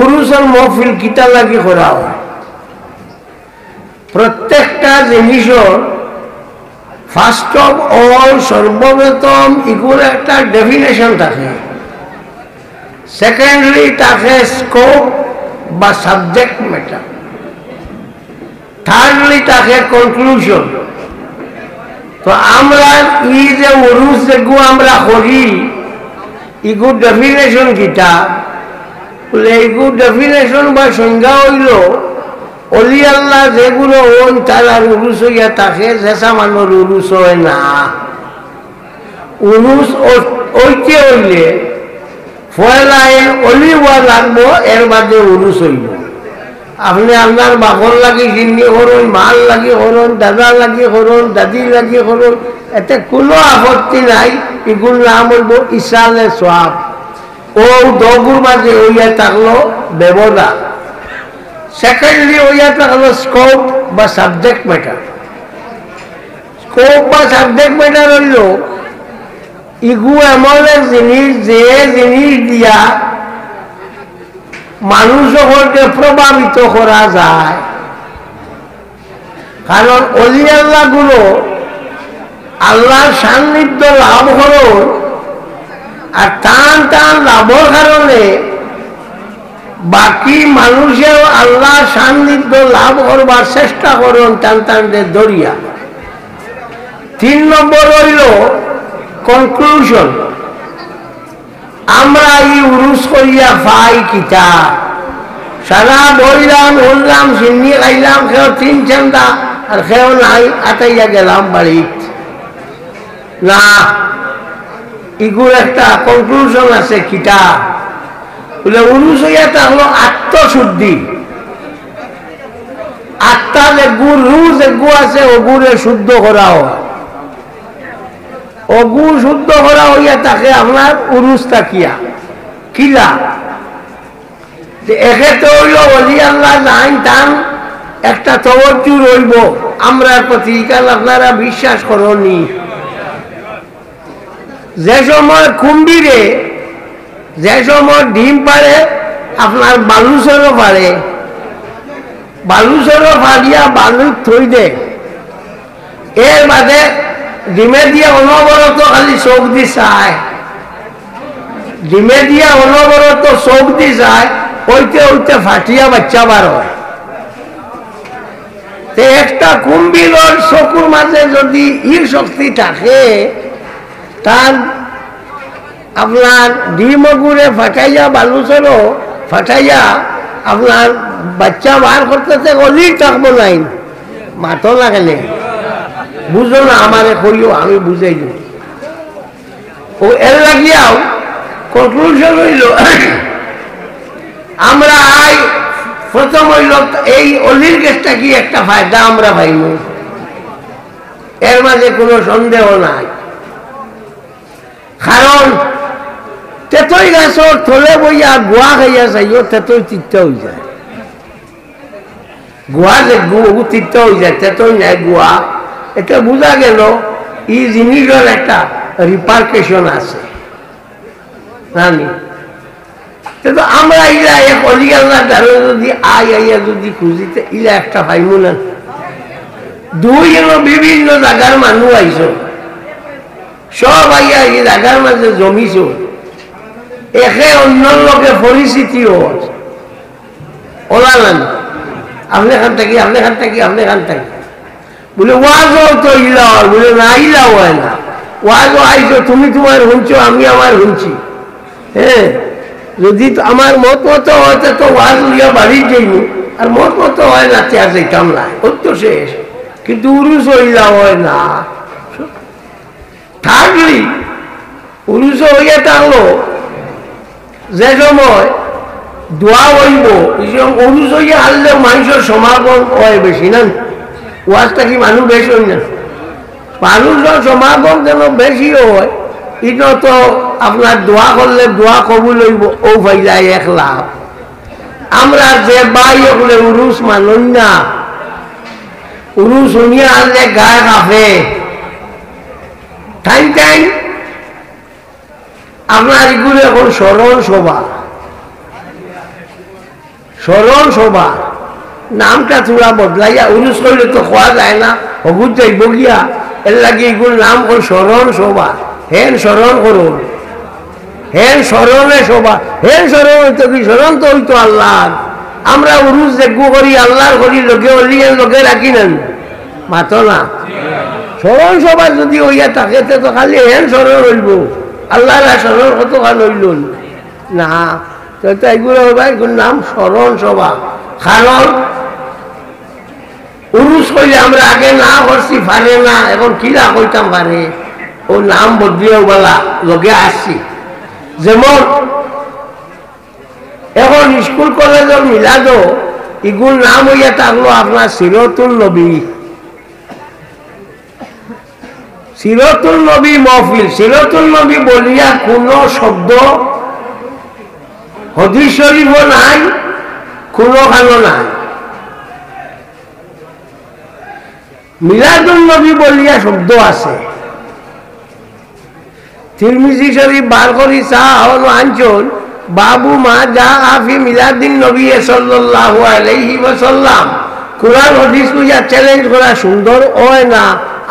উরুসের মহফিল কিতা লাগি করা হয়? প্রত্যেকটা জিনিসের ফার্স্ট অফ অল সর্বপ্রথম এগুলোর একটা ডেফিনেশন থাকে, সেকেন্ডলি থাকে স্কোপ বা সাবজেক্ট ম্যাটার, থার্ডলি থাকে কনক্লুশন। তো আমরা ই যে উরুস যেগু আমরা করি ইগু ডেফিনেশন কিতা বলে, ইগু ডেফিনেশন বা সংজ্ঞা হইল অলি আল্লাহ যেগুলো ওন তারা উরুস হইয়া থাকে, যেসা মানুষ উরুস হয় না। উরুস ওইতে হইলে ফয়লায় অলি হওয়া লাগবো, এর বাদে উরুস হইল। আপনি আপনার বাপর লাগি চিন্নি করুন, মাল লাগি করুন, দাদা লাগি করুন, দাদি লাগি করুন, এতে কোনো আপত্তি নাই। এগুলোর নাম হইব ইসালে সোয়াব। ও দগুর মাঝে হইয়া থাকলো ব্যবধা। সেকেন্ডলি হইয়া থাকলো স্কোপ বা সাবজেক্ট ম্যাটার। স্কোপ বা সাবজেক্ট ম্যাটার হইল ইগু এমন এক জিনিস যে জিনিস দিয়া মানুষ সকলকে প্রভাবিত করা যায়। কারণ অলি আল্লাহ গুলো আল্লাহর সান্নিধ্য লাভ করুন, আর টান টান লাভের কারণে বাকি মানুষেও আল্লাহর সান্নিধ্য লাভ করবার চেষ্টা করুন টান টানদের দরিয়া। 3 নম্বর হইল কনক্লুশন। আমরা এই উরুস করিয়া পাই কিতা? সারা বইলাম, উঠলাম, সিন্নি খাইলাম, খেয়েও 3 চান্দা আর খেয়েও নাই, আটাইয়া গেলাম বাড়ি না। ইগুর একটা কনক্লুশন আছে কিতা বলে, উরুস হইয়া থাকলো আত্মশুদ্ধি। আত্মা যে রু যে গু আছে ওগুরে শুদ্ধ করা হয়, অগু শুদ্ধ করা হইয়া থাকে আপনার উরুস তাকিয়া কিলা যে এক্ষেত্রে হইল অলি আল্লাহ লাইন টান একটা তবজ্জু রইব আমরা প্রতি, কারণ আপনারা বিশ্বাস করনি যে সময় কুম্ভীরে যে সময় ডিম পারে আপনার বালুচরও পারে, বালুচরও পারিয়া বালু থই দে, এর বাদে ডিমে দিয়ে অনবরত খালি চোখ দি চায়, ডিমে দিয়ে অনবরত চোখ দি চায়, ওইতে ওইতে ফাটিয়া বাচ্চা বার হয়। একটা কুম্ভীরের চকুর মাঝে যদি ইর শক্তি থাকে, তার আপনার ডিম গুড়ে ফাটাইয়া বালুচরও ফাটাইয়া আপনার বাচ্চা বার করতেছে, অলির থাকবো নাই, মাথো লাগে নেই। বুঝো না আমারে কইও, আমি বুঝাই দিই। ও এর লাগিয়াও কনক্লুশন হইল আমরা আই প্রথম হইল এই অলির গেছটা কি একটা ফায়দা আমরা পাইব, এর মাঝে কোনো সন্দেহ নাই। কারণ তেতই গাছর থলে বইয়া গোয়া খাইয়া চাইও, তেতই তিত্ত হয়ে যায়। গোয়া যে গু তিত্ত হয়ে যায়, তেতই নাই গোয়া। এটা বোঝা গেল এই জিনিসের একটা রিপার্কেশন আছে। কিন্তু আমরা ইলা এক অলিগাল্লার দ্বারা যদি আইয়া যদি খুঁজিতে ইলা একটা পাইব না। 2 জন বিভিন্ন জায়গার মানুষ আইস, সব আইয়া এই জায়গার মাঝে জমিছ, একে অন্য লোকে পরিচিতি ওলা না, আপনি খান থাকি, আপনি খান থাকি, আপনি খান থাকি বলে ওয়াজও তো ইলা হয়, বলে না ইলা হয় না, ওয়াজও আইছো, তুমি তোমার শুনছো, আমি আমার শুনছি। হ্যাঁ, যদি আমার মত মতো হয় তো ওয়াজ উড়িয়া বাড়ির যাইনি, আর মত মতো হয় না তে আছে কামলায় ওর তো শেষ। কিন্তু উরুস হইলা হয় না। থাকলি উরুস হইয়া থাকলো যে সময় দোয়া হইব, উরুস হইয়া আনলেও মানুষের সমাগম হয় বেশি না, ওয়াজটা কি মানুষ বেশি হয় না, মানুষের সমাগম যেন বেশি হয়। ইনো তো আপনার দোয়া করলে দোয়া কবুল হইব, ও ভাইলাই 1 লাখ। আমরা যে বাই হলে উরুস মানুন না, উরুস শুনিয়া আনলে গায়ে কাঁপে। টাইম আপনার এগুলো এখন স্মরণ সভা, স্মরণ সভা নামটা তোরা বদলাইয়া উরুস করলে তো খোয়া যায় না, হগুত যাইব গিয়া, এর লাগে এগুলো নাম কর স্মরণ সভা। হেন স্মরণ করুন, হেন স্মরণে সভা, হেন স্মরণ হইতো কি? স্মরণ তো হইতো আল্লাহ। আমরা উরুস যজ্ঞ করি আল্লাহর করি, লোকে অলিয়ের লোকে রাখি নেন মাতো না। স্মরণ সভা যদি হইয়া থাকে তো খালি হেন স্মরণ হইব, আল্লাহর স্মরণ কত খান হইল না। তো এগুলো হইবা এগুলোর নাম স্মরণ সভা। কারণ উরুস কইলে আমরা আগে না করছি পারে না, এখন কিলা কইতাম পারে, ও নাম বদলিয়েও বলা লগে আসছি। যেমন এখন স্কুল কলেজের মিলাদও এগুলো নাম হইয়া থাকলো আপনার সিরতুল নবী, সিরতুল নবী মহফিল। সিরতুল নবী বলিয়া কোনো শব্দ হাদিস শরীফও নাই, কোনোখানো নাই। মিলাদুল নবী বলিয়া শব্দ আছে। তিরমিজি শরীফ বার করি চা হল আঞ্চল বাবু মা যা আফি মিলাদিন নবী সাল্লাল্লাহু আলাইহি ওয়াসাল্লাম। কোরআন হাদিস কইয়া চ্যালেঞ্জ করা সুন্দর হয় না?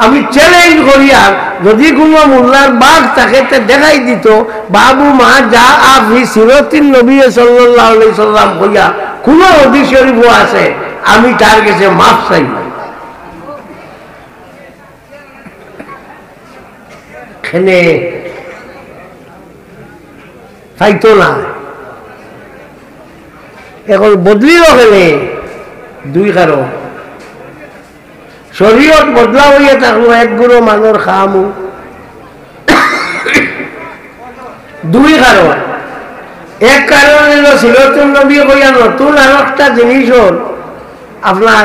আমি চ্যালেঞ্জ করি, আর যদি কোনো মোল্লার বাঘ তাকে দেখাই দিত বাবু মা যা আফি সিরতিন নবী সাল্লাল্লাহু আলাইহি ওয়াসাল্লাম কইয়া কোনো হাদিস শরীফও আছে, আমি তার কাছে মাফ চাই। এখানে চাইতো না, এখন বদলিও খেলে দুই কারণ। শরীয়ত বদলা হইয়া থাকলো একগুলো মানুষ খামু, দুই কারণ। এক কারণ হল সিরতুল নবী কইয়া নতুন আর একটা জিনিসর আপনার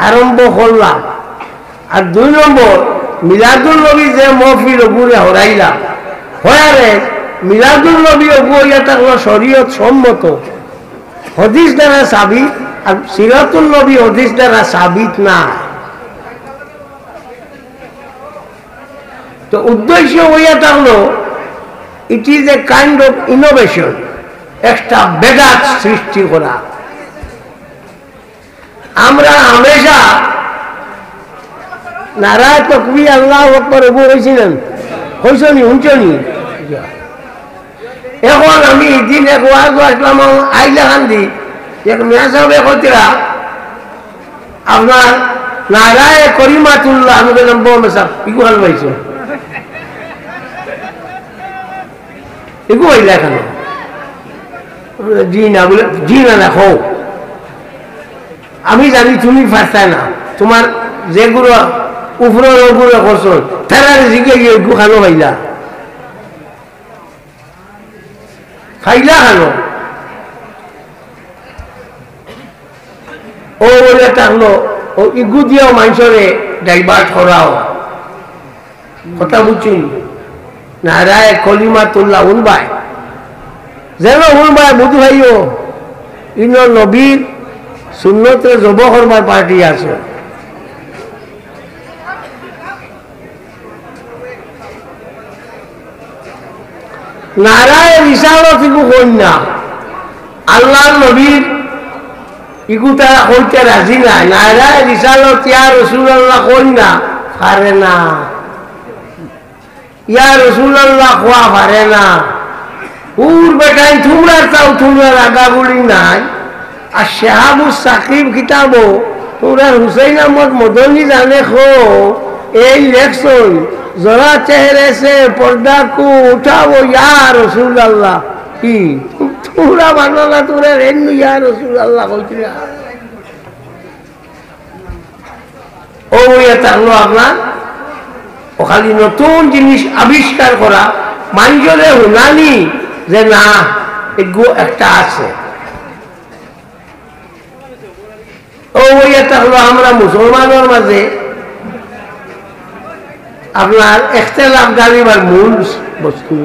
আরম্ভ করলাম, আর দুই নম্বর মিলাদুল নবী যে মহফিল ওগুলো হরাইলাম হয়ারে মিলাদুল নবী ওগু হইয়া থাকলো শরীয়ত সম্মত, হাদিস দ্বারা সাবিত, আর সিরাতুল নবী হাদিস দ্বারা সাবিত না। তো উদ্দেশ্য হইয়া থাকলো it is a kind of innovation, একটা বেদাত সৃষ্টি করা। আমরা হামেশা নারায় তকবীর আল্লাহু আকবার ওগু হয়েছিলেন, হইছনি শুনছনি? এখন আমি দিন এক ওয়াজ আসলাম আইলা কান্দি, এক মেয়া সাহেবে কইরা আপনার নারায় করিমাতুল্লাহ, আমি বললাম বউ মেসাব ইগু হাল পাইছো, ইগু হইলা কেন? জি না, বলে জি না দেখো, আমি জানি তুমি পারতাই না, তোমার যেগুলো উপরের ওগুলো করছো তারা জিগে গিয়ে ইগু খানো পাইলা, খাইলা খানো। ও বলে থাকলো ও ইগু দিয়েও মানুষরে ডাইভার্ট করাও, কথা বুঝছি? নারায় কলিমাতুল্লাহ উনবাই যেন উনবাই বুধু ভাইও ইন নবীর সুন্নতে জব করবার পার্টি আছে। নারায় রিসালত ইগু কন্যা আল্লাহ নবীর ইগু তারা কইতে রাজি না। নারায় রিসালত ইয়া রাসূলুল্লাহ কন্যা পারে না, ইয়া রাসূলুল্লাহ খোয়া পারে না। উর বেটাই তোমরা চাও, তোমরা আগাগুলি নাই। আর শাহাবুস সাকিব কিতাবো তোমরা হুসেন আহমদ মদনী জানে খো এই লেখছই जरा चेहरे से पर्दा को उठाओ या रसूल अल्लाह की थोड़ा मानना तुरे रेनु या रसूल अल्लाह কইছি ও এটা হলো আপনার ও খালি নতুন জিনিস আবিষ্কার করা, মানুষের হুনানি যে না এগো একটা আছে। ও এটা হলো আমরা মুসলমানের মাঝে আপনার ইখতিলাফ গালিবার মূল বস্তু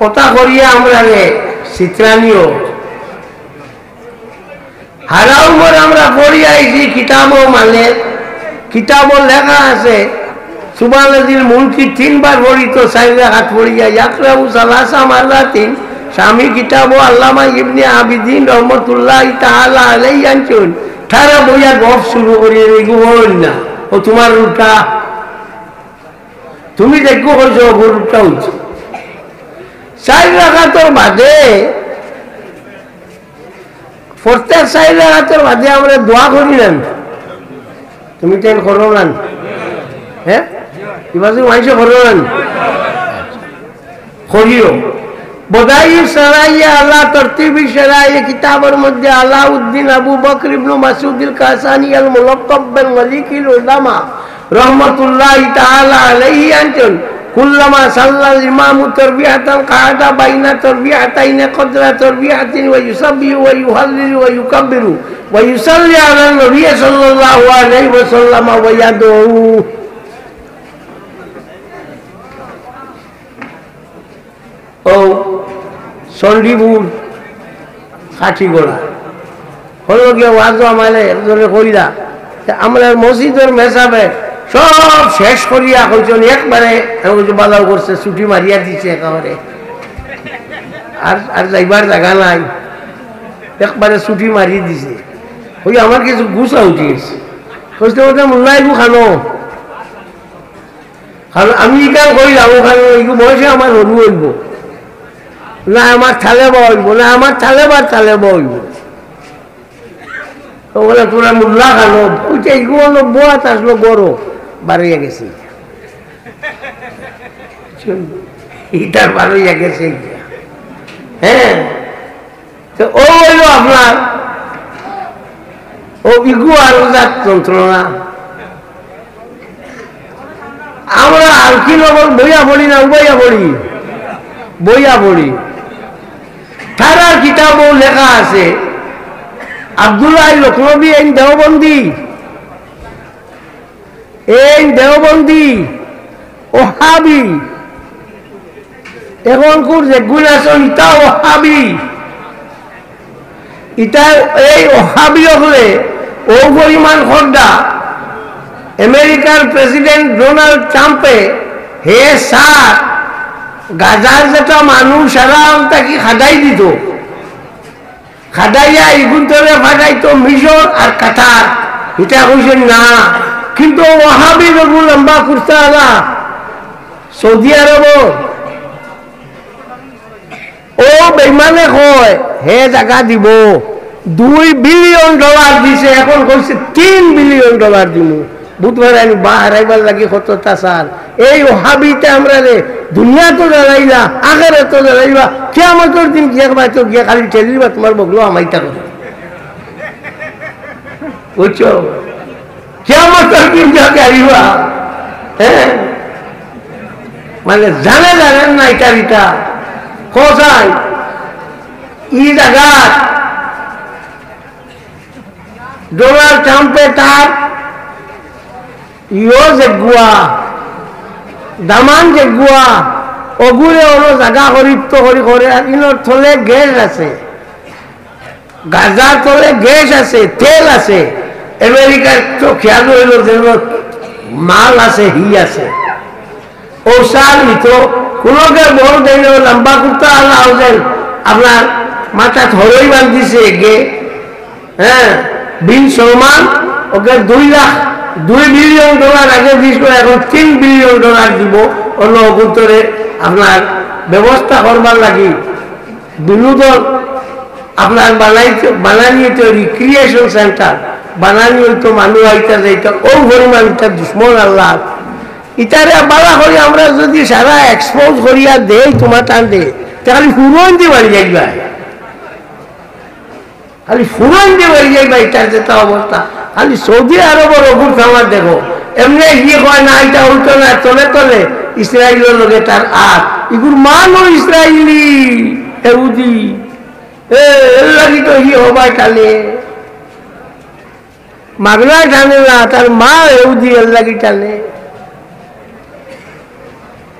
কথা করিয়া আমরা চিত্রানিও হারাউমর আমরা পড়ি আইছি কিতাবও মানে কিতাবও লেখা আছে সুবহানাল্লাহিল মুলকি 3 বার পড়ি তো 4 রাকাত পড়িয়া ইয়াকরাউ সালাসা মাররাতিন স্বামী কিতাব আল্লামা ইবনে আবিদিন রহমতুল্লাহ তাআলা আলাইহি আনছেন তারা বইয়া গপ শুরু করি এগুলো না ও তোমার উল্টা তুমি দেখো হয়েছো উল্টা হচ্ছে 4 রাকাতের বাদে প্রত্যেক 4 রাকাতের বাদে আমরা দোয়া করি না তুমি তেন করো না হ্যাঁ এবার মানুষে করো না করিও বদাই সরাইয়া আল্লাহ তরতিবি শরায়ে কিতাবের মধ্যে আলাউদ্দিন আবু বকর ইবনে মাসউদুল কাসানি আল মুলাক্কাব বিল মালিকিল উলামা রাহমাতুল্লাহি তাআলা আলাইহি আনছেন কুল্লামা সাল্লাল ইমামু তারবিয়াতান কাআদা বাইনা তারবিয়াতাইন কদরা তারবিয়াতিন ওয়া ইউসাব্বিহু ওয়া ইউহাল্লিলু ওয়া ইউকাব্বিরু ওয়া ইউসাল্লি আলা নবী সাল্লাল্লাহু আলাইহি ওয়াসাল্লাম ওয়া ইয়াদউ ও চণ্ডীপুর কাঠিগড়া হলো গিয়ে ওয়াজ আমালে একজনে কইরা আমরা মসজিদের মেসাবে সব শেষ করিয়া কইছেন একবারে বাজাও করছে ছুটি মারিয়া দিছে একেবারে আর যাইবার জায়গা নাই একবারে ছুটি মারি দিছে ওই আমার কিছু গুছা উঠিয়েছে কইতে ওটা মোল্লাইবু খানো কারণ আমি ইকাল কইলাম ওখানে এইগু বয়সে আমার হরু হইব না আমার থালে বইব না আমার থালে বইব বলে তোরা মোল্লা খানো ওইটা এইগুলো বোয়াত আসলো গরো বাড়িয়ে গেছে ইটার বাড়িয়ে গেছে হ্যাঁ তো ও হইল আপনার ও ইগু আর যন্ত্রণা আমরা আর কি নগর বইয়া পড়ি না বইয়া পড়ি তারার কিতাবও লেখা আছে আব্দুল্লাহ লখনবী এই দেওবন্দি ওহাবি এখন কোন যে গুণ আছে ইটা ওহাবি ইটা এই ওহাবি হলে ও পরিমাণ খর্দা আমেরিকার প্রেসিডেন্ট ডোনাল্ড ট্রাম্পে হে সার গাজার যেটা মানুষ সারা তাকে খাদাই দিত খাদাইয়া ইগুন তরে ফাটাইতো মিশর আর কাতার এটা কইছেন না কিন্তু ওহাবি রবু লম্বা করতে আলা সৌদি আরব ও বেইমানে কয় হে জায়গা দিব $2 বিলিয়ন দিছে এখন কইছে $3 বিলিয়ন দিব বুধবার আমি হারাইবার লাগি কতটা সাল এই ওহাবিতে আমরা রে দুনিয়া তো জ্বালাইলা আখেরে তো জ্বালাইবা কিয়ামতের দিন একবার তো গিয়া খালি ঠেলিবা তোমার বগলো আমাইটা করে বুঝছো কিয়ামতের দিন যাকে আইবা হ্যাঁ মানে জানেন না এটা কোথায় ই জায়গা ডোনাল্ড ট্রাম্পে তার ইও জেগুয়া দামান জেগুয়া অগুরে অন্য জায়গা হরিত্ব করে আর ইনোর থলে গ্যাস আছে গাজার তলে গ্যাস আছে তেল আছে আমেরিকার তো খেয়াল হইল যেন মাল আছে হি আছে ও সাল তো কোনোকে বড় দেন লম্বা করতে আল্লাহ আপনার মাথা ধরেই বান্ধিছে গে হ্যাঁ বিন সলমান ওকে $2 বিলিয়ন আগে দিয়েছিল এখন $3 বিলিয়ন দিব অন্য অভ্যন্তরে আপনার ব্যবস্থা করবার লাগি বিনোদন আপনার বানানিতে রিক্রিয়েশন সেন্টার বানানি হইতো মানুষ আইতা যাইতো ও পরিমাণ ইটা দুশ্মন আল্লাহ ইটারে বালা করি আমরা যদি সারা এক্সপোজ করিয়া দেই তোমার টান দে তাহলে ফুরন দিয়ে বাড়ি যাইবা খালি ফুরন দিয়ে বাড়ি যাইবা এটার যেটা অবস্থা খালি সৌদি আরবের অভুর খামার দেখো এমনি গিয়ে কয় না এটা উল্টো না তলে তলে ইসরায়েলের লোকে তার আট এগুলো মানও ইসরায়েলি এহুদি এর লাগি তো ই হবাই টানে মাগনায় টানে না তার মা এহুদি এর লাগি টানে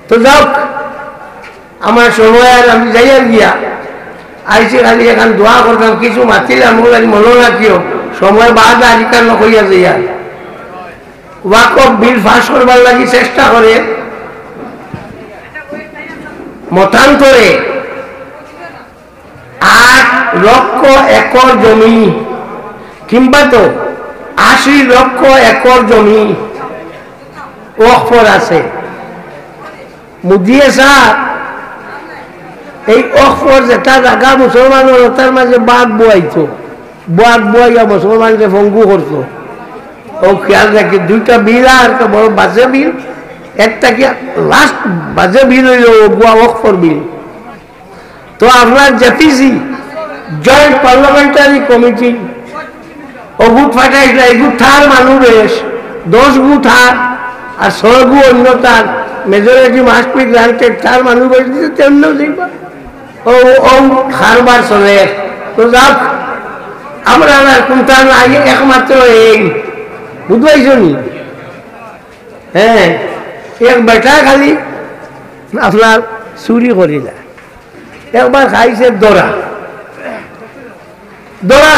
তো যাক আমার সময় আর আমি যাইয়া গিয়া আইসি খালি এখন দোয়া করতাম কিছু মাতিলাম মনে রাখিও সময় বাদ আরিকার নকইয়া যাইয়া ওয়াকফ বিল পাস করবার লাগি চেষ্টা করে মতান্তরে লক্ষ একর জমি কিংবা তো 80 লক্ষ একর জমি ওয়াকফর আছে মুদিয়ে সাহেব এই ওয়াকফর যেটা জায়গা মুসলমানের তার মাঝে বাঘ বুয়াইতো বাঘ বুয়াইয়া মুসলমানকে ভঙ্গু করতো ও খেয়াল রাখি দুইটা বিল আর একটা বড় বাজে বিল একটা কি লাস্ট বাজে বিল হইল গোয়া ওয়াকফর বিল তো আপনার জেপিসি জয়েন্ট পার্লামেন্টারি কমিটি ও গুট ফাটাইছিল এই গুট থার মানুষ বেশ 10 গু থার আর 6 গু অন্য তার মেজরিটি মাস্ট বি গ্রান্টেড থার মানুষ বেশ দিতে তেমনও দেখবা ও ও খারবার চলে তো যাক আমরা কোনটা নাই একমাত্র এই বুঝবাইছো নি হ্যাঁ এক বেটা খালি আপনার চুরি করিলা একবার খাইছে দরা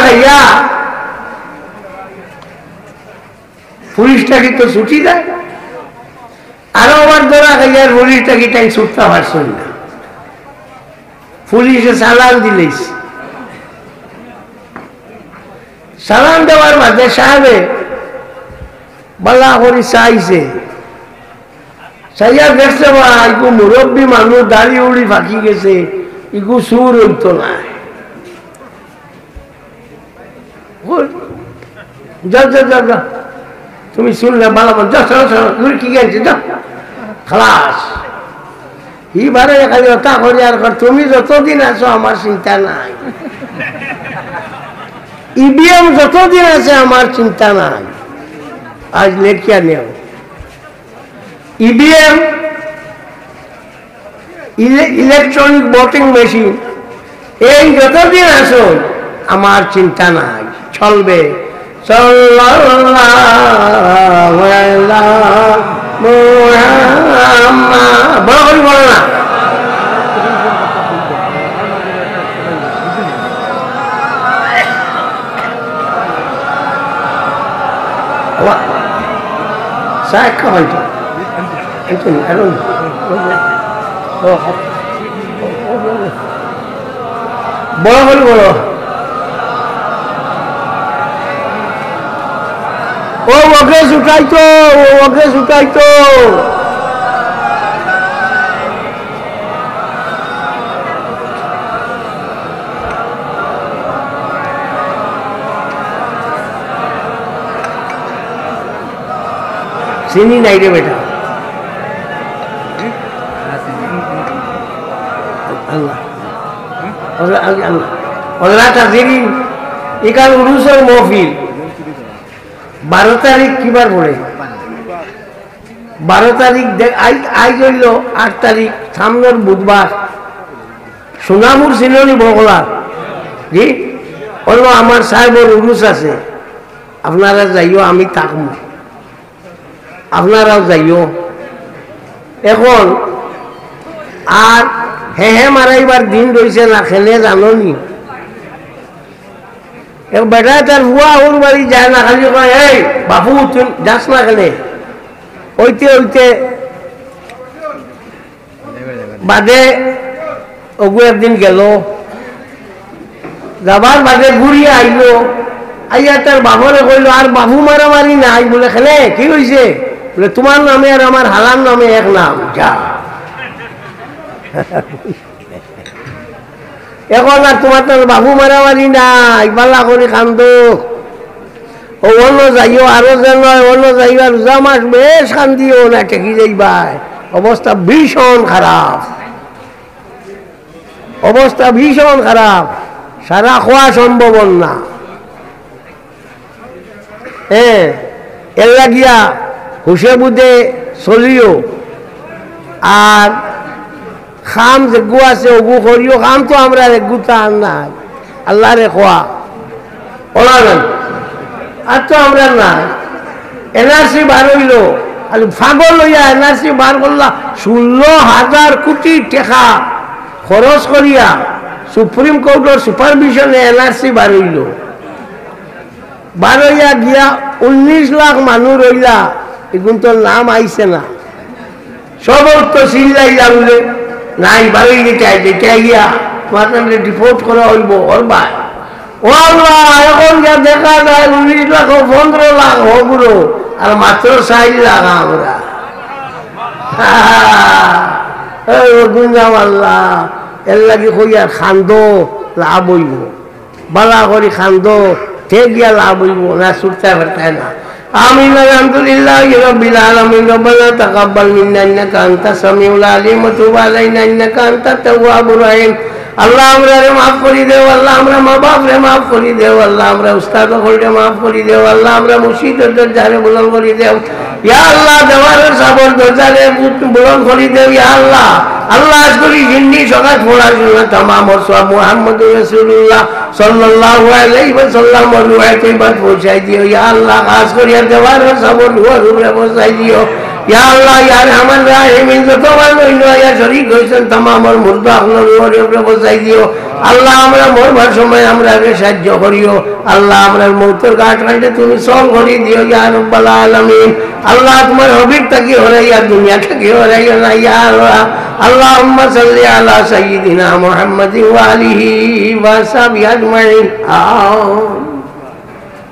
খাইয়া পুলিশটাকে তো ছুটি দেয় আরো আবার দরা খাইয়া পুলিশটাকে তাই ছুটতে পারছেন না পুলিশে চালান দিলেস চালান দেওয়ার মাঝে সাহেবে বালা করে চাইছে চাইয়া দেখছে বা ইকু মুরব্বী মানুষ দাড়ি উড়ি ফাঁকি গেছে ইকু সুর হইতো না যা তুমি শুনলে বালা কি গেছে যা খালাস এইবারে খালি ওটা করি আর তুমি যতদিন আছো আমার চিন্তা নাই ইভিএম যতদিন আছে আমার চিন্তা নাই আজ লেখিয়া নেও ইভিএম ইলেকট্রনিক ভোটিং মেশিন এই যতদিন আছো আমার চিন্তা নাই চলবে বড় করি বলো না বড় করি বলো ও ওকে ছুটাইতো চিনি নাই রে বেটা আল্লাহ এখান উরুসের মহফিল 12 তারিখ কিবার পড়ে 12 তারিখ আজ হইল 8 তারিখ সামনের বুধবার সোনামুর সিলনি বগলা জি বলবো আমার সাহেবের উরুস আছে আপনারা যাইও আমি থাকবো আপনারাও যাইও এখন আর হে মারাইবার দিন রয়েছে না খেলে জানো নি বেটা তার বুয়া ওর বাড়ি যায় না খালি কয় এই বাপু তুই যাস না খেলে ওইতে বাদে ওগু একদিন গেল যাবার বাদে ঘুরিয়ে আইলো আইয়া তার বাবরে কইলো আর বাবু মারামারি নাই বলে খেলে কি হয়েছে বলে তোমার নামে আর আমার হালার নামে এক নাম যা এখন আর তোমার তো বাবু মারামারি নাই বালা করে কান্দ ও অন্য যাইও আরো যে নয় অন্য যাইও আর রোজা মাস বেশ কান্দিও না টেকি যাইবাই অবস্থা ভীষণ খারাপ সারা খোয়া সম্ভব না হ্যাঁ এর লাগিয়া হুসে বুধে চলিও আর খাম যেগু আছে ওগু করিও খাম তো আমরা এগুতা আর নাই আল্লাহ রে খোয়া ওলা নাই আর তো আমরা নাই এনআরসি বার হইল আর ফাগল হইয়া এনআরসি বার করলা 16,000 কোটি টাকা খরচ করিয়া সুপ্রিম কোর্টের সুপারভিশনে এনআরসি বার হইল বার হইয়া গিয়া 19 লাখ মানুষ রইলা এগুন তো নাম আইছে না সব তো চিল্লাইলা বলে নাই বাড়ি যেতে গিয়া মাতানরে ডিপোর্ট করা হইব ওর ভাই ও আল্লাহ এখন যা দেখা যায় 19 লাখ 15 লাখ হগুলো আর মাত্র 4 লাখ আমরা গুঞ্জাম আল্লাহ এর লাগে কইয়া খান্দ লাভ হইব বালা করি খান্দ ঠে গিয়া লাভ হইব না ছুটতে পারতাই না আমিন আলহামদুলিল্লাহ রাব্বিল আলামিন রব্বানা তাকাব্বাল মিন্না ইন্নাকা আনতাস সামিউল আলিম ওয়া তুব আলাইনা ইন্নাকা আনতাত তাওয়াবুর রহিম আল্লাহ আমরারে মাফ করে দেও আল্লাহ আমরা মা বাপরে মাফ করে দেও আল্লাহ আমরা উস্তাদ হলরে মাফ করে দেও আল্লাহ আমরা মুর্শিদের দরজারে বুলন্দ করে দেও ইয়া আল্লাহ দেওয়ারের সাবর দরজারে বুলন্দ করে দেও ইয়া আল্লাহ আল্লাহ আজকরি জিন্নি সকাল পড়াশোনা तमाम और सब मोहम्मद रसूलुल्लाह सल्लल्लाहु अलैहि वसल्लम और रुवायत बात पहुंचाई दियो या अल्लाह खास कर या देवारेर साबर हुआ पहुंचाई दियो या अल्लाह यार हमन राहिमीन যত ভালো ইয়া শরীক হইছেন तमाम और মুর্দা আপনার উপরে পৌঁছাই দিও আল্লাহ আমরা মরবার সময় আমরাকে সাহায্য করিও আল্লাহ আমরা মৌতের ঘাট কাটে তুমি সল করে দিও ইয়া রাব্বাল আলামিন আল্লাহ তোমার হবিব তাকি হরাইয়া দুনিয়া থেকে হরাইয়া না ইয়া আল্লাহ আল্লাহুম্মা সাল্লি আলা সাইয়্যিদিনা মুহাম্মাদিন ওয়া আলিহি ওয়া সাহবিহি আজমাইন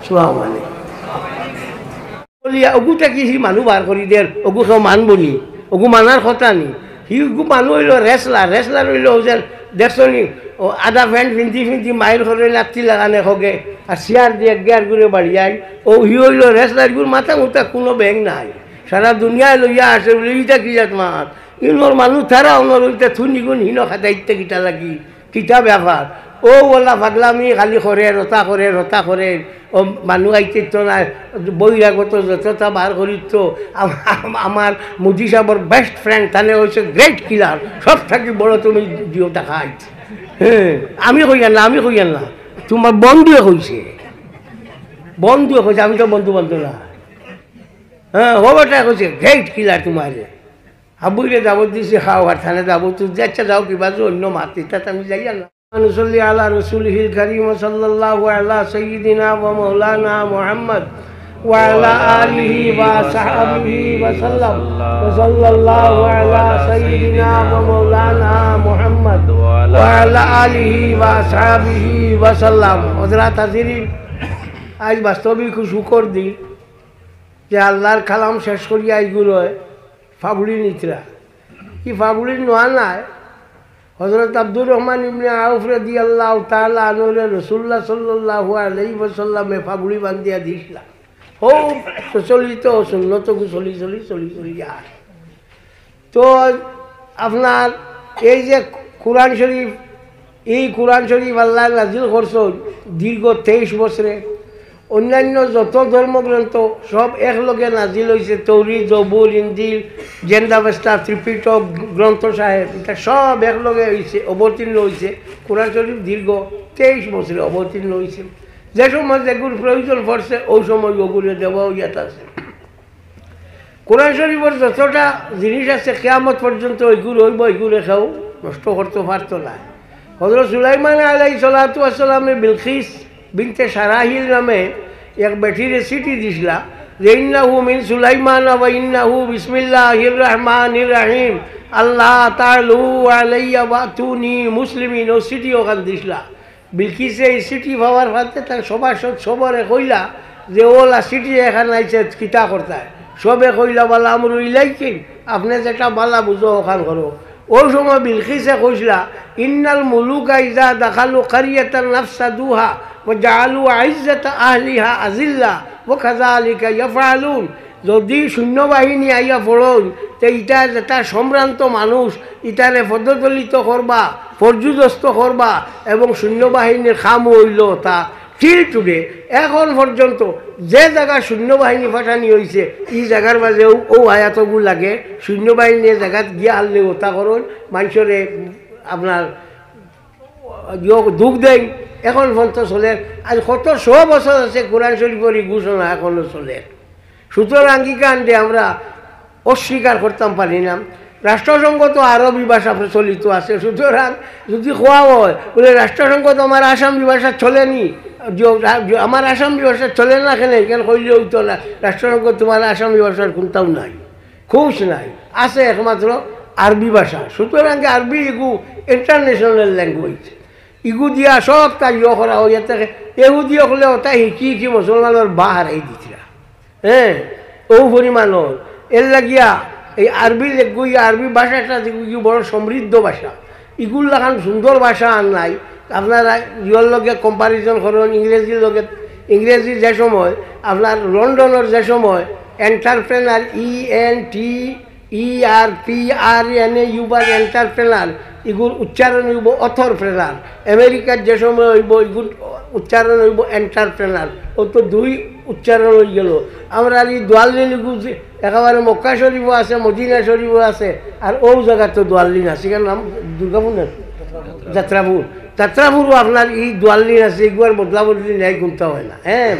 আসসালামু আলাইকুম বলিয়া ওগুটা কি মানুষ বার করি দের ওগু সব মানবনি ওগু মানার কথা নি সি ওগু মানুষ হইল রেসলার হইল যে দেখছনি ও আধা প্যান্ট পিন্ধি মাইল করে লাত্তি লাগানে হোকে আর চেয়ার দিয়ে গিয়ার ঘুরে বাড়ি যায় ও হি হইল রেসলার গুর মাথা মুথা কোনো ব্যাং নাই সারা দুনিয়ায় লইয়া আসে বলে ইটা কি যাত মাত ইনোর মানুষ তারা ওনার ওইটা থুনি গুণ হীন খাতাইতে কিটা লাগি কিটা ব্যাপার ও বলা পাগলামি খালি করে রতা করে ও মানুষ আইতে তো না বহিরাগত যতটা বার করিত তো আমার মোদি সাহেবর বেস্ট ফ্রেন্ড তানে হয়েছে গ্রেট কিলার সব থাকি বড় তুমি জিও দেখা আইছে হ্যাঁ আমি কইয়ান না তোমার বন্ধুয়ে কইছে আমি তো বন্ধু না হ্যাঁ হবেটা কইছে গ্রেট কিলার তোমার হাবুইরে যাব দিছে খাও আর থানে যাবো তুই যাচ্ছা যাও কিবা অন্য মাতি তা আমি যাই না নুসল্লি আলা রসুলিহিল কারীম সাল্লাল্লাহু আলা সাইয়্যিদিনা ওয়া মাওলানা মুহাম্মদ ওয়া আলা আলিহি ওয়া সাহবিহি ওয়া সাল্লাম ওয়া সাল্লাল্লাহু আলা সাইয়্যিদিনা ওয়া মাওলানা মুহাম্মদ ওয়া আলা আলিহি ওয়া সাহবিহি ওয়া সাল্লাম হযরত হাজিরিন আজ বাস্তবিক খুব শুকর দিই যে আল্লাহর কালাম শেষ করিয়া এইগুলো ফাগুড়ি নিতরা কি ফাগুড়ি নোয়া নাই হযরত আব্দুর রহমান ইবনে আউফ রাদিয়াল্লাহু তাআলা আনহু রাসূলুল্লাহ সাল্লাল্লাহু আলাইহি ওয়াসাল্লামে ফাগুড়ি বান্ধিয়া দিছিলা ও চলিত সুন্নত চলি যায় তো আপনার এই যে কোরআন শরীফ আল্লাহ নাজিল করছেন দীর্ঘ 23 বছরে অন্যান্য যত ধর্মগ্রন্থ সব একলগে নাজিল হয়েছে তৌরিত জবুর ইনজিল জেন্দাবেস্তা ত্রিপিটক গ্রন্থ সাহেব এটা সব একলগে হয়েছে অবতীর্ণ হয়েছে কোরআন শরীফ দীর্ঘ 23 বছরে অবতীর্ণ হয়েছে যে সময় যেগুলো প্রয়োজন পড়ছে ওই সময় ওগুলো দেওয়া ইয়াত আছে কোরআন শরীফের যতটা জিনিস আছে কিয়ামত পর্যন্ত ওইগুলো এইগুলো খাও নষ্ট করতে পারতো না হযরত সুলাইমান আলাইহিস সালাতু ওয়াস সালামে বিলকিস বিনতে সারাহিল নামে এক বেটিরে চিঠি দিছিলা যে ইন্নাহু মিন সুলাইমান ওয়া ইন্নাহু বিসমিল্লাহির রহমানির রহিম আল্লাহ তাআলু আলাইয়া ওয়াতুনি মুসলিমিন ও চিঠি ওখান দিছিলা বিলকিসে এই চিঠি পাওয়ার ফাতে তার সবরে কইলা যে ওলা চিঠি এখানে আইছে কিতা করতায় সবে কইলা বালা আমরু ইলাইকিম আপনি যেটা বালা বুঝো ওখান করো ওই সময় বিলকিসে কইসলা ইন্নাল মুলুকা ইজা দাখালু কারিয়াতান নাফসাদুহা ওয়া জাআলু আইজ্জাতা আহলিহা আজিল্লা ওয়া কাযালিকা ইয়াফআলুন যদি সৈন্যবাহিনী আইয়া পড়ল তো ইটা যেটা সম্ভ্রান্ত মানুষ ইটারে পদদলিত করবা পর্যুদস্ত করবা এবং সৈন্যবাহিনীর খাম হইল তা টিল টুডে এখন পর্যন্ত যে জায়গা সৈন্যবাহিনী পাঠানি হয়েছে এই জায়গার মাঝে ও আয়াতগুলো লাগে সৈন্যবাহিনীর জায়গাত গিয়া আনলে ওটা করুন মানুষরে আপনার দুঃখ দেয় এখন পর্যন্ত চলে আজ কত 100 বছর আছে কোরআন শরীফের ঘোষণা এখনও চলে সুতরাং আঙ্গীকারে আমরা অস্বীকার করতাম পারি না রাষ্ট্রসংঘ তো আরবি ভাষা প্রচলিত আছে সুতরাং যদি খোয়া হয় বলে রাষ্ট্রসংঘ তো আমার আসামি ভাষা চলেনি আমার আসামি ভাষা চলে না কেন কইলে হইতো না রাষ্ট্রসংঘ তোমার আসামি ভাষার কোনটাও নাই খুশ নাই আছে একমাত্র আরবি ভাষা। সুতরাং আরবি এগু ইন্টারন্যাশনাল ল্যাঙ্গুয়েজ, ইগু দিয়া সব তাই ইয়ে করা হইয়া থাকে। এহুদি হলে তাই শিকি মুসলমানের বা হারাই দিছিলা, হ্যাঁ, ও পরিমাণর। এর লাগিয়া এই আরবি লেগু আরবি ভাষাটা যেগুলি বড় সমৃদ্ধ ভাষা, ইগুল লাগান সুন্দর ভাষা আর নাই। আপনারা ইয়র লগে কম্পারিজন করেন ইংরেজির লগে। ইংরেজি যে সময় আপনার লন্ডনের যে সময় এন্টারপ্রেনার ENTERPRENAU এন্টারপ্রেনার এগুলো উচ্চারণ হইব অথরপ্রেনার। আমেরিকার যে সময় হইব এগুলো উচ্চারণ হইব এন্টারপ্রেনার। ও তো দুই উচ্চারণ হয়ে গেল। আমরা এই দোয়াল্লিন এগুলো একেবারে মক্কা শরীফও আছে, মদিনা শরীফও আছে, আর ও জায়গা তো দোয়াল্লিন আছে, সেখানে নাম দুর্গাপুর না যাত্রাপুর। যাত্রাপুরও আপনার এই দোয়াল্লিন আছে, এগুলোর বদলা বদলি নেই, গুনতে হয় না। হ্যাঁ,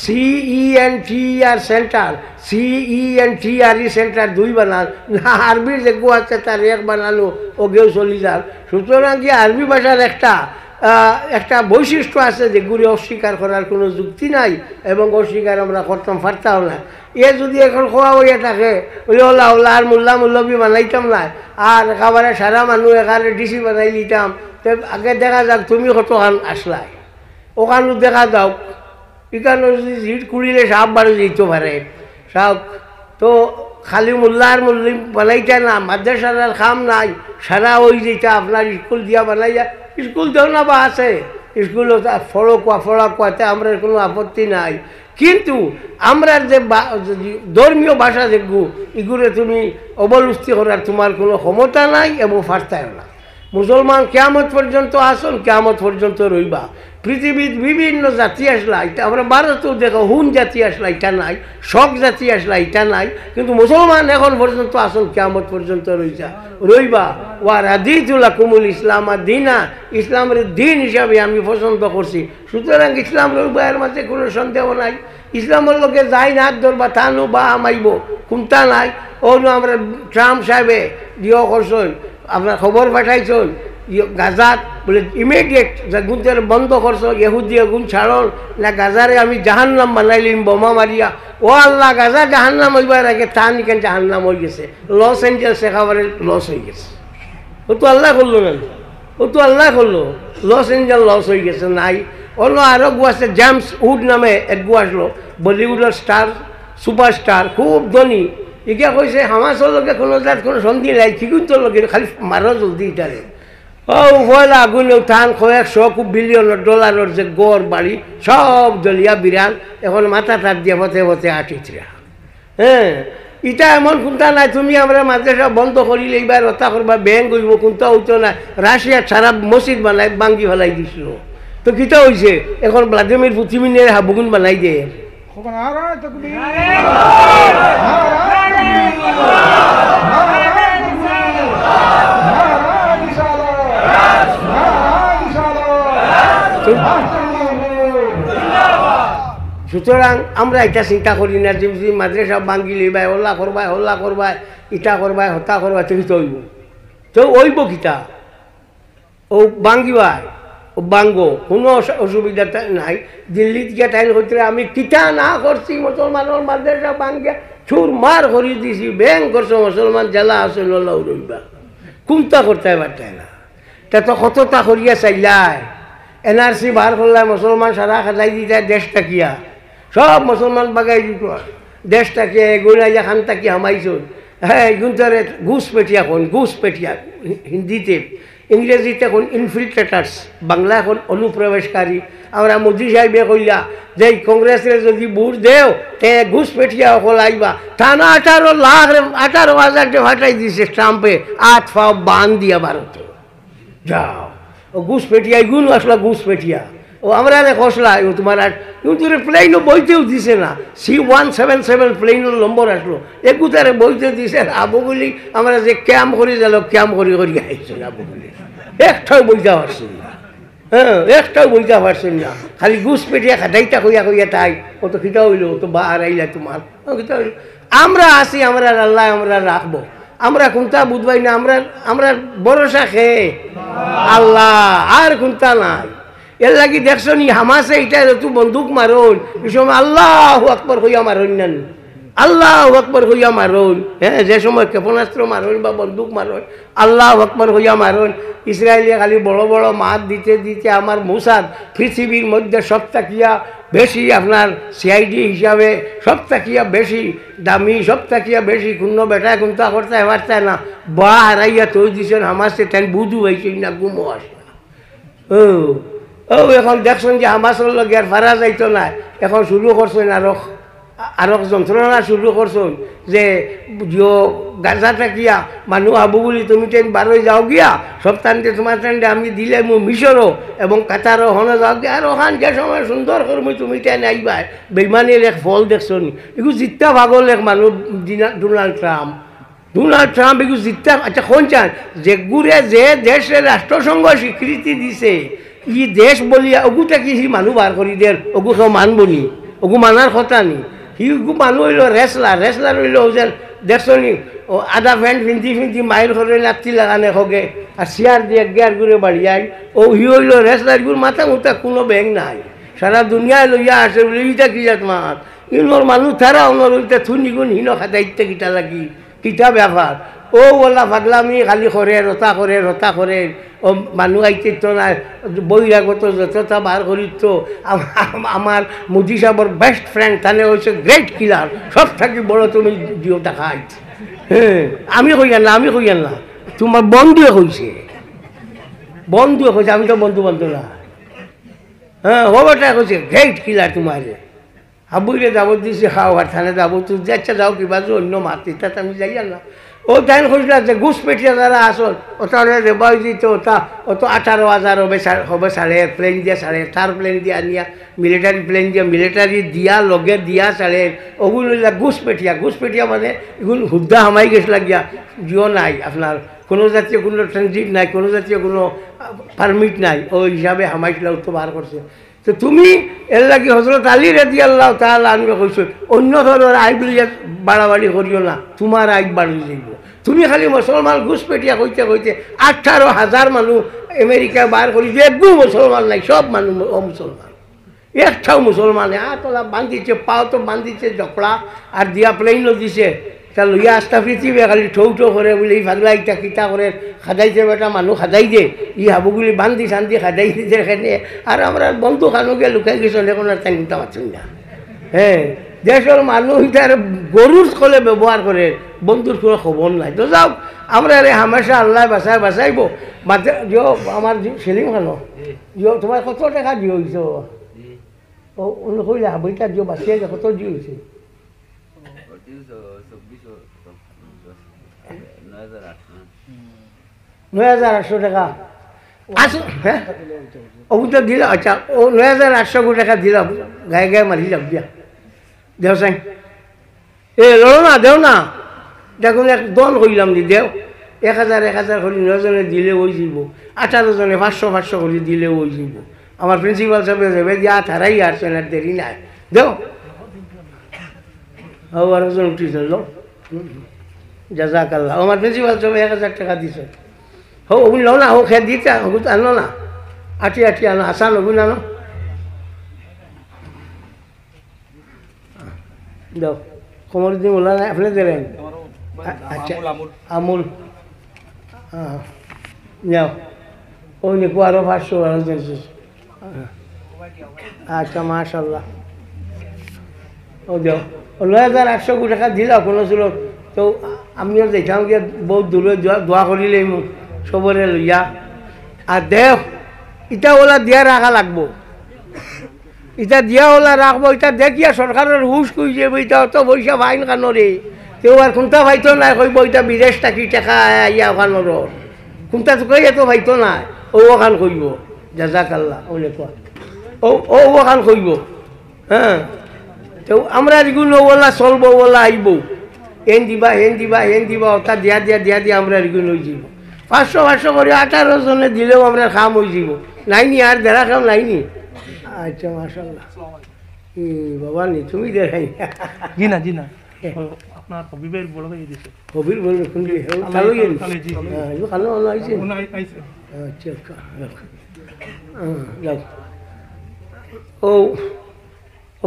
CENTER সেন্টার, CENTRE সেন্টার দুই বানান না, আরবির যেগু আছে তার এক বানানো ওগেও চলি যার। সুতরাং কি আরবি ভাষার একটা বৈশিষ্ট্য আছে যেগুলি অস্বীকার করার কোনো যুক্তি নাই, এবং অস্বীকার আমরা করতাম পারতাম না। এ যদি এখন খোয়া হইয়া থাকে বলে ওলা ওলা আর মোল্লা মুল্লবি বানাইতাম না, আর একেবারে সারা মানুষ এখানে ডিসি বানাই দিতাম। তো আগে দেখা যাক তুমি কতখান আসলাই, ওখানে দেখা যাও এখানে যদি জিট কুড়িলে সাপ বাড়ি যেতে পারে সব। তো খালি মোল্লা আর মুল্লি বানাইতা না, মাদ্রাসার খাম নাই, সারা ওই যেটা আপনার স্কুল দিয়া বানাইয়া, স্কুল দেও না বা আছে, স্কুল ফড়কুয়াতে আমরা কোনো আপত্তি নাই। কিন্তু আমরা যে ধর্মীয় ভাষা যেগু এগুলো তুমি অবলুপ্তি করার তোমার কোনো ক্ষমতা নাই এবং ফার্তায় না। মুসলমান কিয়ামত পর্যন্ত আসুন, কিয়ামত পর্যন্ত রইবা। পৃথিবীর বিভিন্ন জাতি আসলা, এটা আমরা ভারতেও দেখো হুন জাতি আসলা, এটা নাই, শক জাতি আসলা, এটা নাই, কিন্তু মুসলমান এখন পর্যন্ত আসুন কিয়ামত পর্যন্ত রইবা। ওয়া রাদিতু লাকুমুল ইসলাম দীনা, ইসলামের দিন হিসাবে আমি পছন্দ করছি। সুতরাং ইসলাম রইবা, এর মাঝে কোনো সন্দেহ নাই। ইসলামের লোকে যাই না ধরবা তানু বা আমাইব কোনটা নাই। ও আমরা ট্রাম্প সাহেবে দিও করছেন, আপনার খবর পাঠাইছেন গাজাত বলে ইমিডিয়েট গুণের বন্ধ করছো, ইহুদি গুণ ছাড়ন না গাজারে আমি জাহান্নাম বানাইলিম বোমা মারিয়া। ও আল্লাহ, গাজা জাহান্নাম হইবার আগে তা নিকেন জাহান্নাম হয়ে গেছে, লস এঞ্জেলস একেবারে লস হয়ে গেছে। ও তো আল্লাহ করলো না, ও তো আল্লাহ করলো, লস এঞ্জেল লস হয়ে গেছে নাই। অন্য আরও গু আছে, জেমস উড নামে এক গু আসলো, বলিউডের স্টার, সুপারস্টার, খুব ধনী। ইকে কইছে হামাসের লোকে কোনো সন্ধি নাই, কিন্তু লোকে খালি মারো জলদি ইটারে। ও পয়লা আগুন উঠান $100 বিলিয়ন যে গড় বাড়ি সব দলিয়া বিরান, এখন মাথা তার দিয়ে পথে পথে আটিতরা। হ্যাঁ, ইটা এমন কোনটা নাই তুমি আমরা মাদ্রাসা বন্ধ করিলে এইবার হত্যা করবা, ব্যাংক হইব, কোনটা হইতো না। রাশিয়ার সারা মসজিদ বানাই ভাঙ্গি ফেলাই দিছিল, তো কিটা হয়েছে এখন ভ্লাদিমির পুতিনের হাবুগুন বানাই দিয়ে। সুতরাং আমরা এটা চিন্তা করি না যে মাদ্রাসা ভাঙ্গি লইবাই, হল্লা করবাই, ইটা করবাই, হত্যা করবাই, তো কিতা হইব, তো হইব কিতা, ও ভাঙ্গিবাই, ও ভাঙ্গো, কোনো অসুবিধা নাই। দিল্লিত গিয়ে টাইম করতে আমি কিতা না করছি, মুসলমানের মাদ্রাসা ভাঙ্গে ছুর মার করি দিছি, ব্যাং করছো মুসলমান জেলা আছে লল্লাও রইবা, কোনটা করতে পারতাই না। তা তো কতটা করিয়া চাইলাই, NRC বার করলে মুসলমান সারা খাটাই দিতে দেশটা কিয়া, সব মুসলমান বাগাই দিত দেশটা কিয়া, এগুলা খান তাকি হামাইছ। হ্যাঁ, গুন্তরে ঘুষপেটিয়া কোন, ঘুষপেটিয়া হিন্দিতে, ইংরেজিতে কোন ইনফিল্ট্রেটার্স, বাংলা এখন অনুপ্রবেশকারী। আমরা মোদি সাহেবে কইলা যে কংগ্রেসের যদি ভোট দেও তে ঘুষপেটিয়া সকল আইবা, টানা 18,000 ফাটাই দিছে ট্রাম্পে, 8 ফাও বান দিয়া ভারতে যাও। ও ঘুষপেটিয়া গুণ আসলা, ঘুষপেটিয়া ও আমরা খসলা তোমার। আর কিন্তু প্লেনও বইতেও দিছে না, C-177 প্লেনের নম্বর আসলো, একুতারে বইতে দিছে। আবুগুলি আমরা যে ক্যাম্প করে গেল, ক্যাম্প করে আইছে আবুগুলি, একটাও বইতে পারছেন না। হ্যাঁ, একটাও বইতে পারছেন না, খালি ঘুষপেটিয়া খাটাইটা কইয়া তাই। ও তো খিটা হইল, ও তো বা আইলা তোমার খিটা হইল। আমরা আছি, আমরা আল্লাহ আমরা রাখবো, আমরা কোনটা বুঝবাই না। আমরা ভরসা খেয়ে আল্লাহ, আর কোনটা নাই। এর লাগি দেখছো নি হামাসে এটা তুই বন্দুক মারন, এই সময় আল্লাহু আকবার কইয়া মারন না, আল্লাহু আকবার হইয়া মারুন। হ্যাঁ, যে সময় ক্ষেপণাস্ত্র মারুন বা বন্দুক মারুন, আল্লাহু আকবার হইয়া মারুন। ইসরায়েলিয়া খালি বড় বড় মাছ দিতে দিতে আমার মুসাদ পৃথিবীর মধ্যে সব থাকিয়া বেশি, আপনার সিআইডি হিসাবে সব থাকিয়া বেশি দামি, সব থাকিয়া বেশি কোনো বেটায় কোনটা করতে পারতে না। বা হারাইয়া তৈ দিছেন হামাসে, তেন বুধু হয়েছে না, গুমো আসে না। ও ও এখন দেখছেন যে হামাসের লগে আর ফারা যাইতো না, এখন শুরু করছেন আরো যন্ত্রণা শুরু করছেন যে গাজা থাকিয়া মানুষ আবু বলি তুমি ট্রেন বারোই যাও গিয়া, সপ্তাহে তোমার ট্রেনটা আমি দিলে মো মিশরও এবং কাতারও হনে যাও গিয়া, আর ওখান যে সময় সুন্দর করবো তুমি ট্রেন আইবা। বেইমানির এক ফল দেখছো নি, এগুলো জিততা ভাগল এক মানুষ ডোনাল্ড ট্রাম্প এগুলো জিততা। আচ্ছা কোন চান যে গুড়ে যে দেশের রাষ্ট্রসংঘ স্বীকৃতি দিছে ই দেশ বলিয়া ওগুটা কি সি মানুষ বার করি দের, ওগু সব মানব নি, ওগু মানার কথা নি। সিগু মানুষ হইল রেসলার হইল যেন দেখছো নি, ও আধা প্যান্ট ফিন্দি মাইল করে লাত্তি লাগানে হোকে আর চেয়ার দিয়ে গিয়ার করে বাড়িয়াই। ও হি হইল রেসলার, এগুলো মাথা মুথা কোনো ব্যাং নাই, সারা দুনিয়ায় লইয়া আসে বলে ইটা কি যাত মাত ইনোর মানুষ তারা ওনার ওইটা থুনি গুণ হিন খাদাইতে কিটা লাগি কিটা ব্যাপার। ও ওলা পাগলামি খালি করে রতা করে ও মানুষ আইতে তো না বহিরাগত যতটা বার করি। তো আমার মোদি সাহেবর বেস্ট ফ্রেন্ড তাহলে হয়েছে গ্রেট কিলার, সব থাকি বড় তুমি দিও টাকা আইছে। হ্যাঁ, আমি কইয়ান না তোমার বন্ধুয়ে কইছে, আমি তো বন্ধু না। হ্যাঁ, হবাটা কইছে গ্রেট কিলার তোমার হাবুইরে যাব দিছে খাও আর থানে যাবো তুই যাচ্ছা যাও কিবা যে অন্য মাতি তাতে আমি যাই না। ও তাই খুঁজলা যে ঘুষপেটিয়া যারা আসল ওটা রেবাই দিত, ওটা অত 18,000 হবে সাড়ে প্লেন দিয়া সাড়ে তার প্লেন দিয়া নিয়া মিলিটারি দিয়া লগে দিয়া সাড়ে ওগুলো ঘুষপেটিয়া মানে এগুলো হুদ্দা হামাই গেছিলা গিয়া জিও নাই, আপনার কোনো জাতীয় কোনো ট্রানজিট নাই, কোনো জাতীয় কোনো পারমিট নাই, ওই হিসাবে হামাইছিলা তো বার করছে। তো তুমি এর লাগি হজরত আলী রাদিয়াল্লাহু তাআলা আনহু কইছো অন্য ধরনের আইব বাড়াবাড়ি করিও না, তোমার আইব বাড়ি যাইব। তুমি খালি মুসলমান ঘুষপেটিয়া কইতে 18,000 মানুষ আমেরিকা বার করি যে একদম মুসলমান নাই, সব মানুষ মুসলমান, একটাও মুসলমান। তোলা বান্ধিছে, পাও তো বান্ধিছে জকড়া আর দিয়া প্লেনও দিছে, তা লইয়া আস্তা পৃথিবী খালি ঠৌ করে বলে এই ভাগলা ইটা কিতা করে খাদাইছে বেটা মানুষ খাদাই দে, ই হাবুগুলি বান্ধি শান্তি খাদাই দিতে এখানে। আর আমরা বন্ধু খানুকে লুকাই গেছিল এখন আর তাই নিতে পারছি না। হ্যাঁ, দেশের মানুষ তার গরুর কলে ব্যবহার করে, বন্ধুর কোনো খবর নাই। তো যাও আমরা হামেশা আল্লাহ বাঁচাইব। মাঝে জিও আমার সেলিম খানো জিও তোমার কত টাকা জিও হয়েছে? ও অন্য কইলে হাবইটা জিও বাঁচিয়ে কত জিও হয়েছে? 9,800 টাকা আসো। হ্যাঁ, ওগুলো দিলাম। আচ্ছা, ও 9,800 টাকা দিলাম, গায়ে মারিলাম দিয়া দেও সাই লড়ো না, দেও না, দেখুন এক দল কইলাম দি দেও 1,000 করে 9 জনে দিলে ওই যাব, 18 জনে 500 করে দিলে ওই যাব। আমার প্রিন্সিপাল সাহেব যাবে যা তারাই আসছেন, আর দেরি নাই, দেও। ও আরেকজন উঠি চলল, জাজাকাল্লাহ। আমার প্রিন্সিপাল সাহেব 1,000 টাকা দিছে। হো ওগুলো লো না, ও খেয়ে দিতে ওগুলো আনো না, আটি আনো, আসান ওগুলো আনো, দাও। কমরুদ্দিন ওলা নাই, আপনি দেবেন? আচ্ছা, আমুল যাও। ও নিকো আরো 500 আচ্ছা, মাশাল্লাহ। ও যাও, 9,800 টাকা দিলাম কোনো ছিল। তো আমিও দেখাম গিয়ে বহুত দূরে দোয়া করিলে সবরে লইয়া। আর দেখ ইটা ওলা দিয়া রাখা লাগবো, ইটা দিয়া ওলা রাখবো। এটা দেখিয়া সরকারের হুশ কই যাব, এটা অত পয়সা ফাইন কানরে কেউ আর কোনটা ভাইতো নাই, কইব এটা বিদেশ থাকি টাকা ইয়া ওখানোর কোনটা তো কই এত ভাইতো নাই, ও ওখান কইব জাজাকাল্লাহ ওলে কোয়া, ও ওখান কইব। হ্যাঁ, তো আমরা এগুলো ওলা চলবো, ওলা আইব, হেন দিবা ওটা দিয়া আমরা এগুলো হয়ে যাব। 500 করে 18 জনে দিলেও আমরা খাম হয়ে যাব, নাইনি আর দেড়া খাম নাইনি। আচ্ছা, মাশাল্লাহ। বাবা নি তুমি দেখাই? জি না আপনার হবিবের বড় ভাই দিছে। হবির বড় কোন জি? কালো জি। হ্যাঁ, এই কালো আইছে। আইছে। আচ্ছা, যাও। ও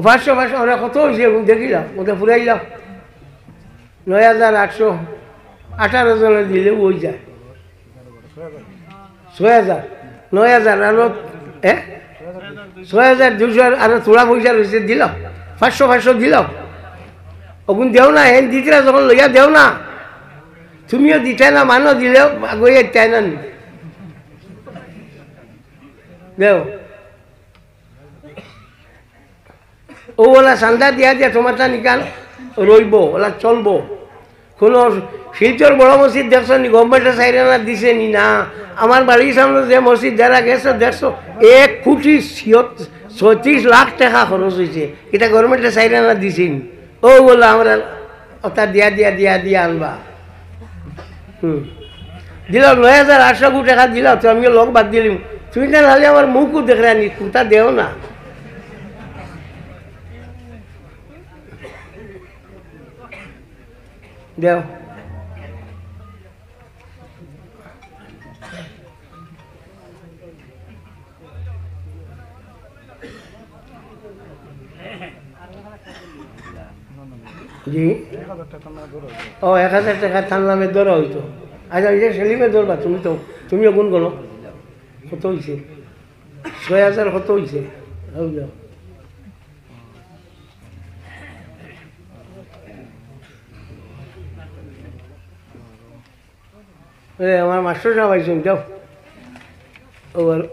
500 আমরা কত হয়েছে দেখিলাম, ওটা ফুরাইলাম। 9,818 জনে দিলে ওই যায় 6,000 9,000 আরো 6,200 আরো থোড়া পয়সা রয়েছে দিল 500 দিল ওগুন দেও না হেন দিতরা যখন লইয়া দেও না তুমিও দিতে না মানো দিলেও আগে চাই না দেও ও ওলা চান্দা দিয়া দিয়া তোমার তা নিকান রইব ওলা চলবো কোনো শিলচর বড় মসজিদ দেখছো নি গভর্নমেন্টের সাইডে না দিছে নি না আমার বাড়ির সামনে যে মসজিদ যারা গেছে দেখছো 1,36,00,000 টাকা খরচ হয়েছে এটা গভর্নমেন্টের সাইডে না দিছে নি ও বলো আমরা ওটা দিয়া আনবা দিল 9,800 টাকা দিল তো আমিও লোক বাদ দিলাম তুমি না হলে আমার মুখও দেখে নি কোথা দেও না দেও জি ও 1,000 টাকা তার নামে ধরা হইতো আচ্ছা ওই যে সেলিমে ধরবা তুমিও গুণ করো কত হয়েছে 6,000 কত হয়েছে যাও আমার মাস্টার সাহেব আইসুন যাও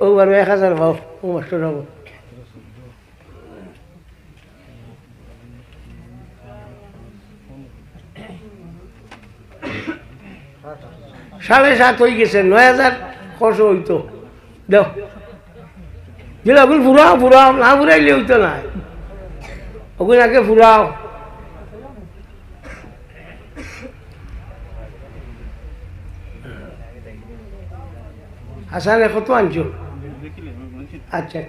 ও 1,000 পাও ও মাস্টার সাহেব 7.5 হয়ে গেছে 9,000 খরচ হইতো দেও দিল ওগুলো ফুরাও না ফুরাইলে হইতো না ওগুলো আগে ফুরাও হাসানে কত আনছো আচ্ছা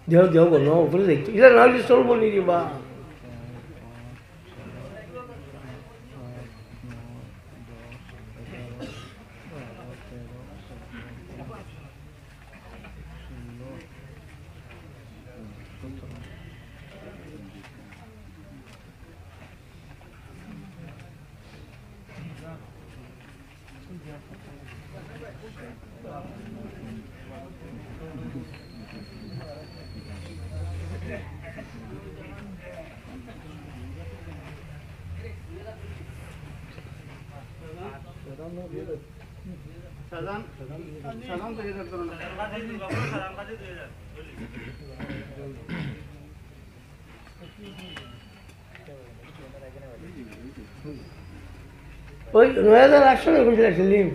দেও বলো উপরে দেখছো এটা নাহলে চলবো নি বা ওই 9,800 কইছিল সেলিম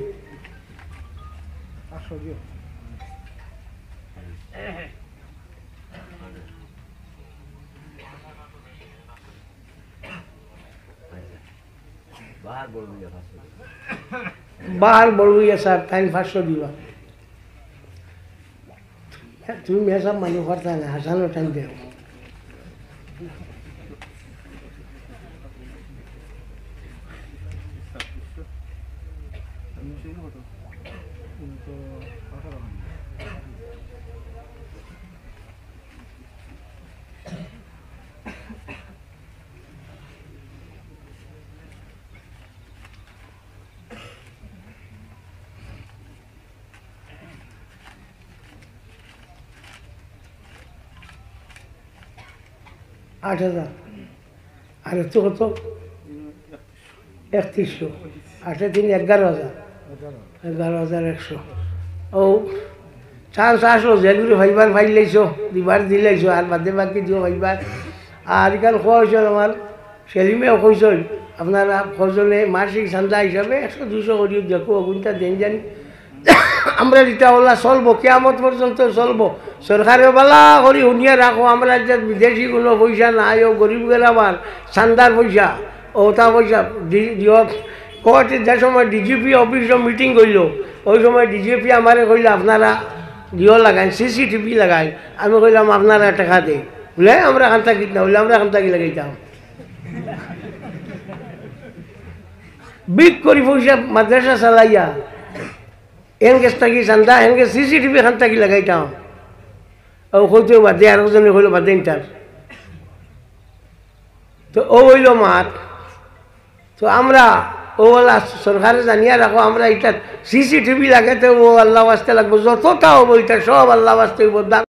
বাহার বলবো স্যার তাই 500 দিবা তুমি মেসব মানুষ করতে না হাসানো টাইম দেও आठ हजार और तो कत 3100 आठे 3 11,000 ओ चांस आसो जेगुरी भाईबार फाइल लैसो दिबार दिलाइसो और बादे बाकी दिओ भाईबार আর কাল কইছো আমার সেলিমেও কইছো আপনারা ফজলে মাসিক চান্দা হিসাবে 100-200 করে দেখো ওগুনটা দেন জানি আমরা এটা ওলা চলবো কিয়ামত পর্যন্ত চলবো সরকারের বালা করি শুনিয়ে রাখো আমরা যে বিদেশি কোনো পয়সা নাই ও গরিব গেলাবার চান্দার পয়সা ওটা পয়সা দিয়ক কোর্টে যে সময় ডিজিপি অফিসে মিটিং করল ওই সময় ডিজিপি আমারে কইল আপনারা দিও লাগান সিসিটিভি লাগাই আমি কইলাম আপনারা টাকা দেয় বলে আমরা এখান থাকি না বলে আমরা এখান থাকি লাগাইতাম বিগ করি পয়সা মাদ্রাসা চালাইয়া এনকে থাকি চান্দা এনকে সিসিটিভি এখান থাকি লাগাইতাম ও হইতে বাদে আর ওজনে হইল বাদে ইন্টার তো ও হইল মাঠ তো আমরা ও বলা সরকারে জানিয়ে রাখো আমরা এটা সিসিটিভি লাগে তো ও আল্লাহ বাঁচতে লাগবো যতটা হবো এটা সব আল্লাহ বাঁচতে হইব